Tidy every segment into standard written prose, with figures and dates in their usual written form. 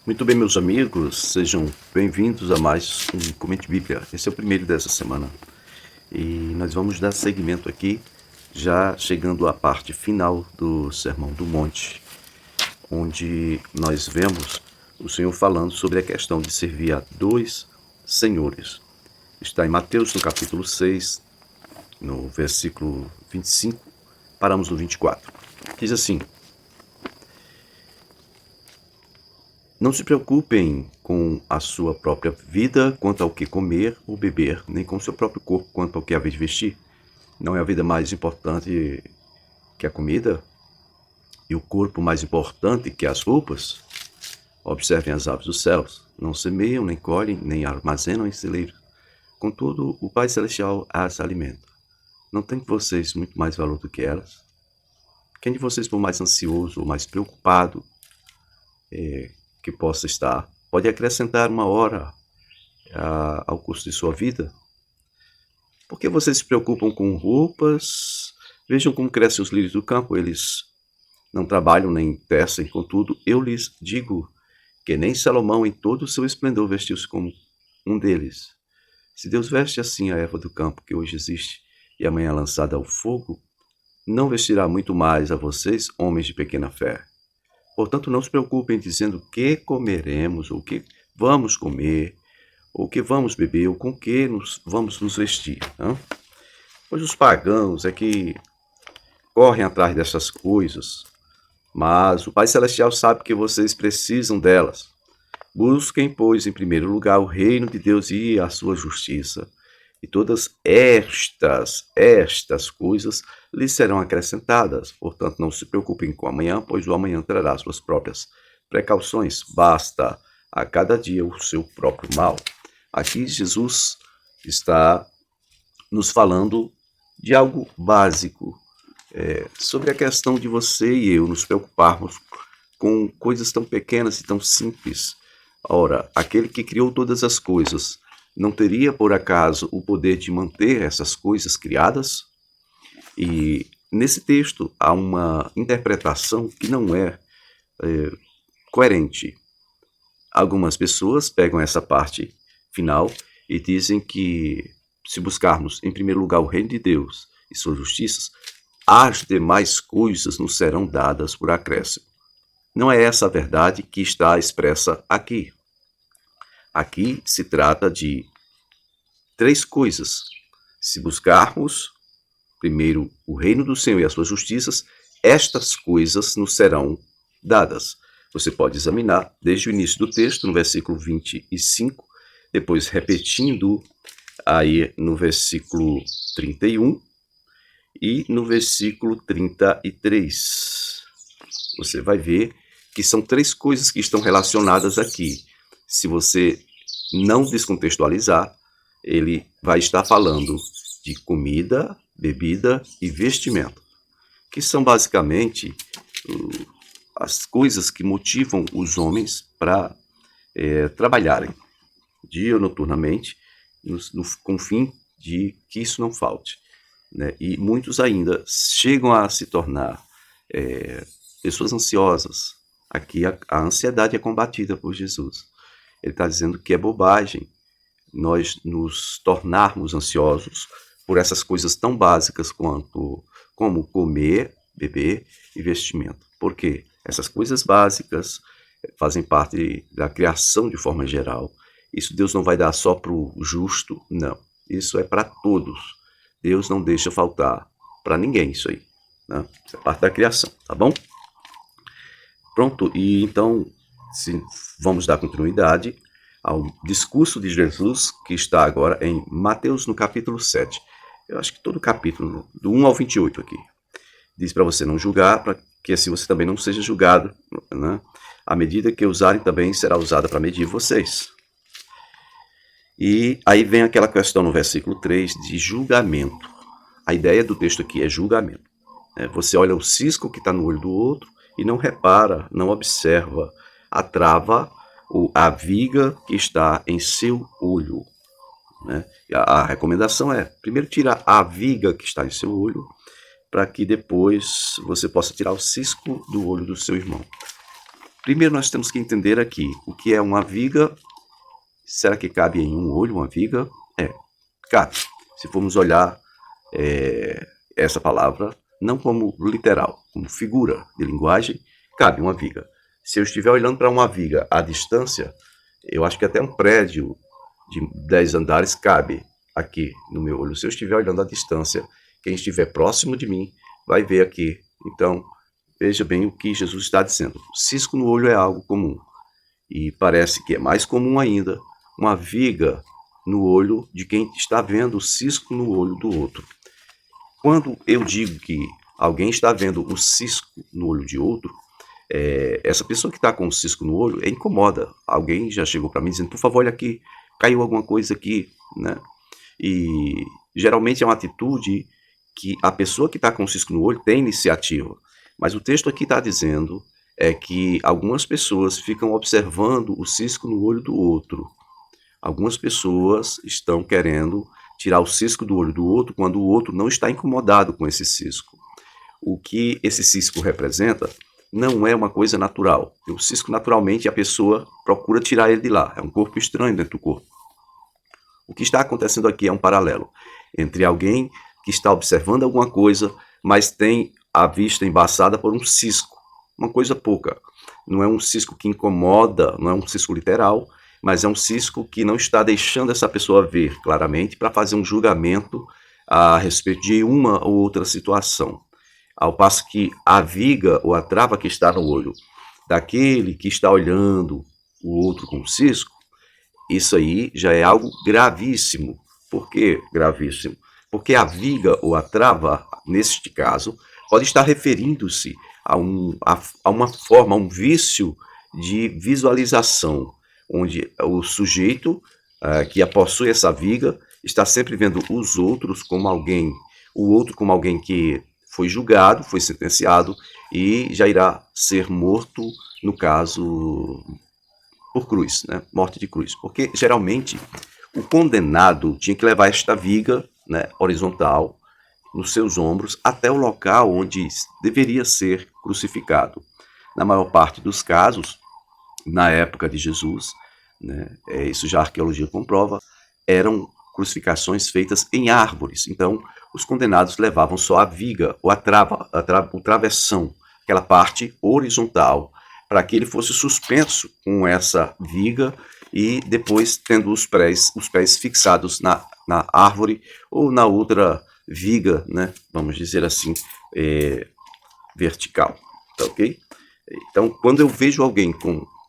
Muito bem, meus amigos, sejam bem-vindos a mais um Comente Bíblia. Esse é o primeiro dessa semana e nós vamos dar seguimento aqui, já chegando à parte final do Sermão do Monte, onde nós vemos o Senhor falando sobre a questão de servir a dois senhores. Está em Mateus, no capítulo 6, no versículo 25, paramos no 24. Diz assim: Não se preocupem com a sua própria vida quanto ao que comer ou beber, nem com o seu próprio corpo quanto ao que haver de vestir. Não é a vida mais importante que a comida? E o corpo mais importante que as roupas? Observem as aves dos céus. Não semeiam, nem colhem, nem armazenam em celeiros. Contudo, o Pai Celestial as alimenta. Não tem vocês muito mais valor do que elas? Quem de vocês for mais ansioso ou mais preocupado que possa estar, pode acrescentar uma hora ao curso de sua vida? Por que vocês se preocupam com roupas? Vejam como crescem os lírios do campo, eles não trabalham nem tecem, contudo, eu lhes digo que nem Salomão em todo o seu esplendor vestiu-se como um deles. Se Deus veste assim a erva do campo que hoje existe e amanhã é lançada ao fogo, não vestirá muito mais a vocês, homens de pequena fé. Portanto, não se preocupem dizendo o que comeremos, ou o que vamos comer, ou o que vamos beber, ou com o que vamos nos vestir. Não? Pois os pagãos é que correm atrás dessas coisas, mas o Pai Celestial sabe que vocês precisam delas. Busquem, pois, em primeiro lugar o reino de Deus e a sua justiça, e todas estas coisas lhes serão acrescentadas. Portanto, não se preocupem com o amanhã, pois o amanhã trará suas próprias precauções. Basta a cada dia o seu próprio mal. Aqui Jesus está nos falando de algo básico, sobre a questão de você e eu nos preocuparmos com coisas tão pequenas e tão simples. Ora, aquele que criou todas as coisas não teria, por acaso, o poder de manter essas coisas criadas? E nesse texto há uma interpretação que não é coerente. Algumas pessoas pegam essa parte final e dizem que se buscarmos em primeiro lugar o reino de Deus e suas justiças, as demais coisas nos serão dadas por acréscimo. Não é essa a verdade que está expressa aqui. Aqui se trata de três coisas. Se buscarmos primeiro o reino do Senhor e as suas justiças, estas coisas nos serão dadas. Você pode examinar desde o início do texto, no versículo 25, depois repetindo aí no versículo 31 e no versículo 33. Você vai ver que são três coisas que estão relacionadas aqui. Se você não descontextualizar, ele vai estar falando de comida, bebida e vestimento, que são basicamente as coisas que motivam os homens para trabalharem dia ou noturnamente, com o fim de que isso não falte. Né? E muitos ainda chegam a se tornar pessoas ansiosas. Aqui a ansiedade é combatida por Jesus. Ele está dizendo que é bobagem nós nos tornarmos ansiosos por essas coisas tão básicas como comer, beber e vestimento. Por quê? Essas coisas básicas fazem parte da criação de forma geral. Isso Deus não vai dar só para o justo, não. Isso é para todos. Deus não deixa faltar para ninguém isso aí. Né? Isso é parte da criação, tá bom? Pronto, e então vamos dar continuidade ao discurso de Jesus, que está agora em Mateus, no capítulo 7. Eu acho que todo o capítulo, do 1 ao 28 aqui, diz para você não julgar, para que assim você também não seja julgado. Né? A medida que usarem também será usada para medir vocês. E aí vem aquela questão no versículo 3 de julgamento. A ideia do texto aqui é julgamento. Você olha o cisco que está no olho do outro e não repara, não observa a trava ou a viga que está em seu olho. Né? A recomendação é, primeiro tira a viga que está em seu olho, para que depois você possa tirar o cisco do olho do seu irmão. Primeiro nós temos que entender aqui o que é uma viga. Será que cabe em um olho uma viga? Cabe. Se formos olhar essa palavra, não como literal, como figura de linguagem, cabe uma viga. Se eu estiver olhando para uma viga à distância, eu acho que até um prédio de 10 andares cabe aqui no meu olho. Se eu estiver olhando à distância, quem estiver próximo de mim vai ver aqui. Então, veja bem o que Jesus está dizendo. Cisco no olho é algo comum. E parece que é mais comum ainda uma viga no olho de quem está vendo o cisco no olho do outro. Quando eu digo que alguém está vendo o cisco no olho de outro, essa pessoa que está com o cisco no olho incomoda. Alguém já chegou para mim dizendo, por favor, olha aqui, caiu alguma coisa aqui, né? E geralmente é uma atitude que a pessoa que está com o cisco no olho tem iniciativa. Mas o texto aqui está dizendo que algumas pessoas ficam observando o cisco no olho do outro. Algumas pessoas estão querendo tirar o cisco do olho do outro quando o outro não está incomodado com esse cisco. O que esse cisco representa não é uma coisa natural. O cisco, naturalmente, a pessoa procura tirar ele de lá. É um corpo estranho dentro do corpo. O que está acontecendo aqui é um paralelo entre alguém que está observando alguma coisa, mas tem a vista embaçada por um cisco. Uma coisa pouca. Não é um cisco que incomoda, não é um cisco literal, mas é um cisco que não está deixando essa pessoa ver claramente para fazer um julgamento a respeito de uma ou outra situação. Ao passo que a viga ou a trava que está no olho daquele que está olhando o outro com cisco, isso aí já é algo gravíssimo. Por que gravíssimo? Porque a viga ou a trava, neste caso, pode estar referindo-se a uma forma, a um vício de visualização, onde o sujeito que possui essa viga está sempre vendo os outros como alguém, o outro como alguém que foi julgado, foi sentenciado e já irá ser morto, no caso, por cruz, né? Morte de cruz. Porque geralmente o condenado tinha que levar esta viga, né, horizontal nos seus ombros até o local onde deveria ser crucificado. Na maior parte dos casos, na época de Jesus, né, isso já a arqueologia comprova, eram crucificações feitas em árvores. Então, os condenados levavam só a viga, ou o travessão, aquela parte horizontal, para que ele fosse suspenso com essa viga e depois tendo os pés fixados na árvore ou na outra viga, né, vamos dizer assim, vertical, tá ok? Então, quando eu vejo alguém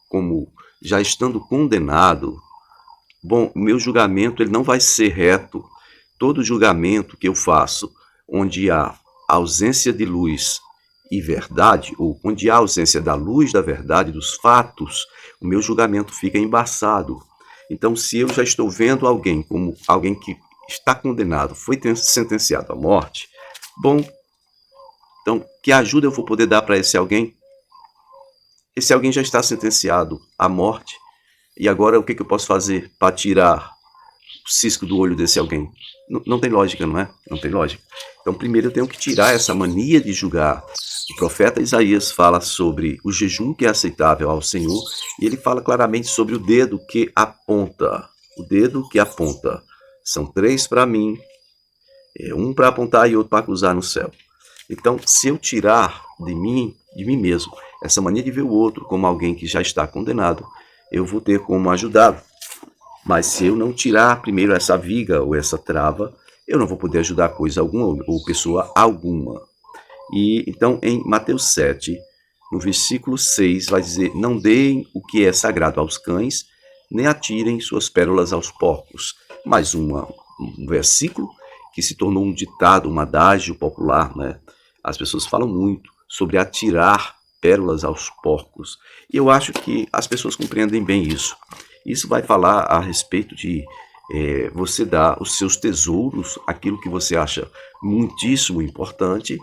como já estando condenado, bom, o meu julgamento ele não vai ser reto. Todo julgamento que eu faço onde há ausência de luz e verdade, ou onde há ausência da luz da verdade, dos fatos, o meu julgamento fica embaçado. Então, se eu já estou vendo alguém como alguém que está condenado, foi sentenciado à morte, bom, então, que ajuda eu vou poder dar para esse alguém? Esse alguém já está sentenciado à morte, e agora o que eu posso fazer para tirar o cisco do olho desse alguém? Não tem lógica, não é? Não tem lógica. Então, primeiro eu tenho que tirar essa mania de julgar. O profeta Isaías fala sobre o jejum que é aceitável ao Senhor, e ele fala claramente sobre o dedo que aponta. O dedo que aponta. São 3 para mim, um para apontar e outro para acusar no céu. Então, se eu tirar de mim mesmo, essa mania de ver o outro como alguém que já está condenado, eu vou ter como ajudá-lo. Mas se eu não tirar primeiro essa viga ou essa trava, eu não vou poder ajudar coisa alguma ou pessoa alguma. E então, em Mateus 7, no versículo 6, vai dizer: não deem o que é sagrado aos cães, nem atirem suas pérolas aos porcos. Mais um versículo que se tornou um ditado, um adágio popular, né? As pessoas falam muito sobre atirar pérolas aos porcos. E eu acho que as pessoas compreendem bem isso. Isso vai falar a respeito de você dar os seus tesouros, aquilo que você acha muitíssimo importante,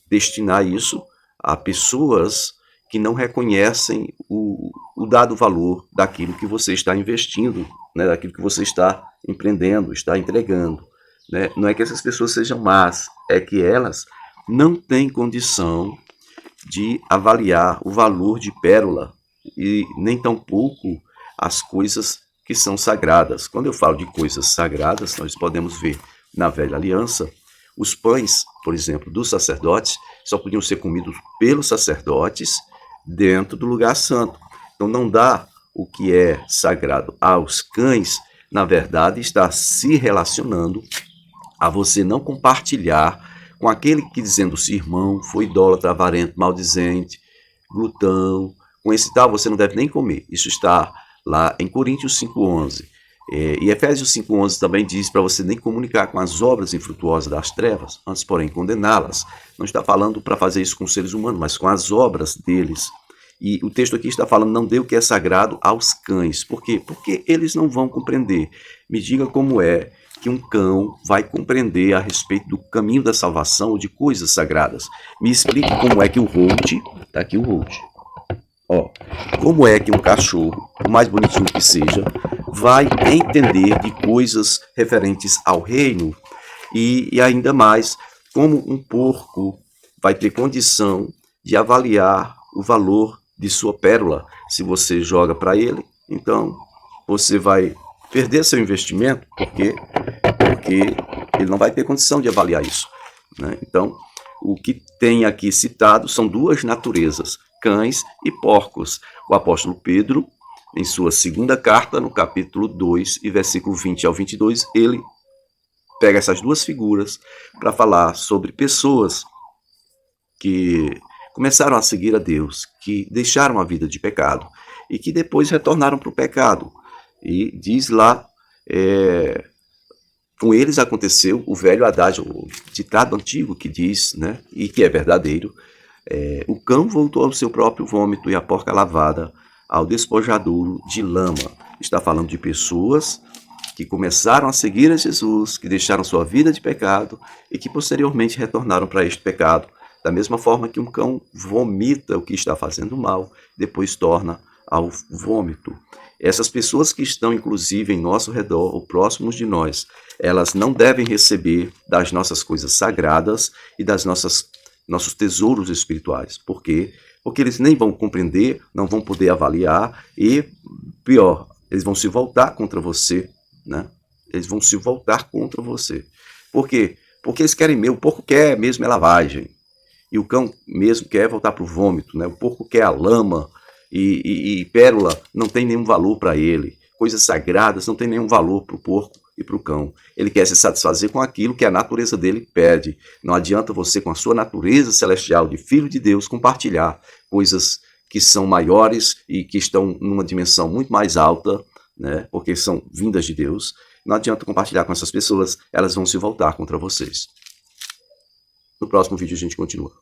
destinar isso a pessoas que não reconhecem o dado valor daquilo que você está investindo, né, daquilo que você está empreendendo, está entregando. Né? Não é que essas pessoas sejam más, é que elas não têm condição de avaliar o valor de pérola e nem tampouco as coisas que são sagradas. Quando eu falo de coisas sagradas, nós podemos ver na Velha Aliança, os pães, por exemplo, dos sacerdotes, só podiam ser comidos pelos sacerdotes dentro do lugar santo. Então não dá o que é sagrado aos cães, na verdade está se relacionando a você não compartilhar com aquele que, dizendo-se irmão, foi idólatra, avarento, maldizente, glutão, com esse tal você não deve nem comer. Isso está lá em Coríntios 5,11. E Efésios 5,11 também diz para você nem comunicar com as obras infrutuosas das trevas, antes, porém, condená-las. Não está falando para fazer isso com os seres humanos, mas com as obras deles. E o texto aqui está falando, não dê o que é sagrado aos cães. Por quê? Porque eles não vão compreender. Me diga como é que um cão vai compreender a respeito do caminho da salvação ou de coisas sagradas. Me explique como é que o Holt, tá aqui o Holt, como é que um cachorro, por mais bonitinho que seja, vai entender de coisas referentes ao reino e ainda mais como um porco vai ter condição de avaliar o valor de sua pérola. Se você joga para ele, então você vai perder seu investimento, porque ele não vai ter condição de avaliar isso, né? Então, o que tem aqui citado são duas naturezas, cães e porcos. O apóstolo Pedro, em sua segunda carta, no capítulo 2 e versículo 20 ao 22, ele pega essas duas figuras para falar sobre pessoas que começaram a seguir a Deus, que deixaram a vida de pecado e que depois retornaram para o pecado. E diz lá, com eles aconteceu o velho adágio, o ditado antigo que diz, né, e que é verdadeiro, o cão voltou ao seu próprio vômito e a porca lavada ao despojadouro de lama. Está falando de pessoas que começaram a seguir a Jesus, que deixaram sua vida de pecado e que posteriormente retornaram para este pecado. Da mesma forma que um cão vomita o que está fazendo mal, depois torna ao vômito. Essas pessoas que estão, inclusive, em nosso redor ou próximos de nós, elas não devem receber das nossas coisas sagradas e das nossos tesouros espirituais. Por quê? Porque eles nem vão compreender, não vão poder avaliar e, pior, eles vão se voltar contra você, né? Eles vão se voltar contra você. Por quê? Porque eles querem mesmo, o porco quer mesmo é lavagem. E o cão mesmo quer voltar para o vômito, né? O porco quer a lama e pérola não tem nenhum valor para ele. Coisas sagradas não tem nenhum valor para o porco e para o cão. Ele quer se satisfazer com aquilo que a natureza dele pede. Não adianta você, com a sua natureza celestial de filho de Deus, compartilhar coisas que são maiores e que estão numa dimensão muito mais alta, né? Porque são vindas de Deus. Não adianta compartilhar com essas pessoas, elas vão se voltar contra vocês. No próximo vídeo a gente continua.